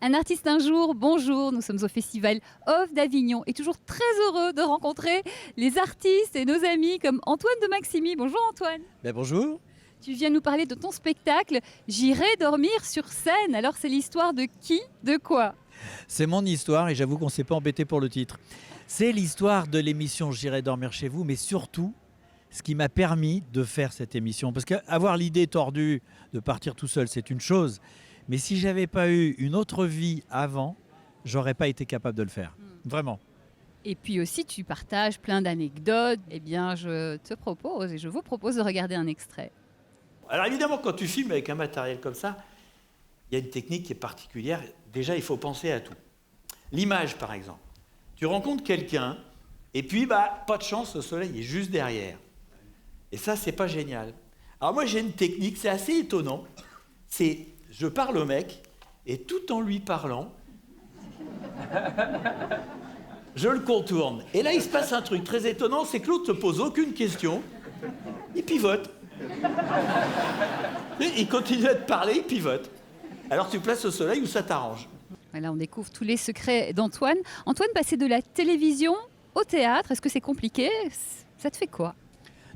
Un artiste un jour, bonjour, nous sommes au Festival Off d'Avignon et toujours très heureux de rencontrer les artistes et nos amis comme Antoine de Maximi. Bonjour Antoine. Bonjour. Tu viens nous parler de ton spectacle J'irai dormir sur scène. Alors c'est l'histoire de qui, de quoi? C'est mon histoire et j'avoue qu'on ne s'est pas embêté pour le titre. C'est l'histoire de l'émission J'irai dormir chez vous, mais surtout ce qui m'a permis de faire cette émission. Parce qu'avoir l'idée tordue de partir tout seul, c'est une chose. Mais si j'avais pas eu une autre vie avant, j'aurais pas été capable de le faire. Vraiment. Et puis aussi tu partages plein d'anecdotes. Eh bien je te propose et je vous propose de regarder un extrait. Alors évidemment, quand tu filmes avec un matériel comme ça, il y a une technique qui est particulière. Déjà, il faut penser à tout. L'image, par exemple. Tu rencontres quelqu'un, et puis, pas de chance, le soleil est juste derrière. Et ça, c'est pas génial. Alors moi, j'ai une technique, c'est assez étonnant. C'est, je parle au mec, et tout en lui parlant, je le contourne. Et là, il se passe un truc très étonnant, c'est que l'autre ne te pose aucune question, il pivote. Il continue à te parler, il pivote. Alors tu places au soleil où ça t'arrange. Voilà, on découvre tous les secrets d'Antoine. Antoine, passer de la télévision au théâtre, est-ce que c'est compliqué? Ça te fait quoi?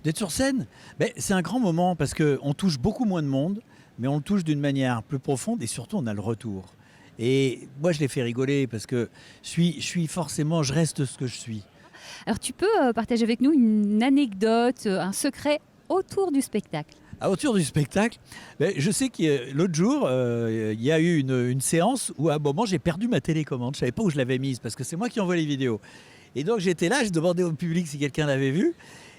D'être sur scène, c'est un grand moment parce qu'on touche beaucoup moins de monde, mais on le touche d'une manière plus profonde et surtout on a le retour. Et moi je les fais rigoler parce que je reste ce que je suis. Alors tu peux partager avec nous une anecdote, un secret autour du spectacle? Autour du spectacle, je sais que l'autre jour, il y a eu une séance où à un moment j'ai perdu ma télécommande. Je ne savais pas où je l'avais mise parce que c'est moi qui envoie les vidéos. Et donc j'étais là, je demandais au public si quelqu'un l'avait vue.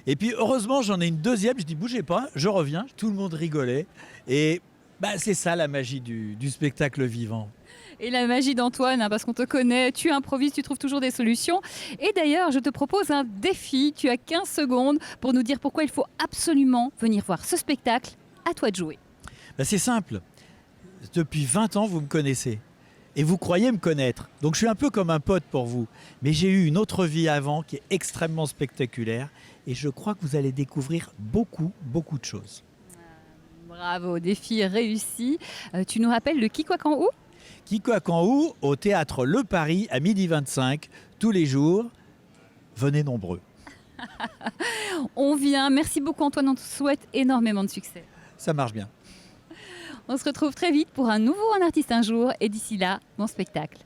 Et puis heureusement j'en ai une deuxième, je dis bougez pas, je reviens. Tout le monde rigolait. Et c'est ça la magie du spectacle vivant. Et la magie d'Antoine, parce qu'on te connaît, tu improvises, tu trouves toujours des solutions. Et d'ailleurs, je te propose un défi. Tu as 15 secondes pour nous dire pourquoi il faut absolument venir voir ce spectacle. À toi de jouer. C'est simple. Depuis 20 ans, vous me connaissez. Et vous croyez me connaître. Donc je suis un peu comme un pote pour vous. Mais j'ai eu une autre vie avant qui est extrêmement spectaculaire. Et je crois que vous allez découvrir beaucoup, beaucoup de choses. Bravo, défi réussi. Tu nous rappelles le qui, quoi, quand, où? Qui, quoi, quand, où, au théâtre Le Paris à 12h25, tous les jours. Venez nombreux. On vient. Merci beaucoup Antoine, on te souhaite énormément de succès. Ça marche bien. On se retrouve très vite pour un nouveau Un artiste un jour. Et d'ici là, bon spectacle.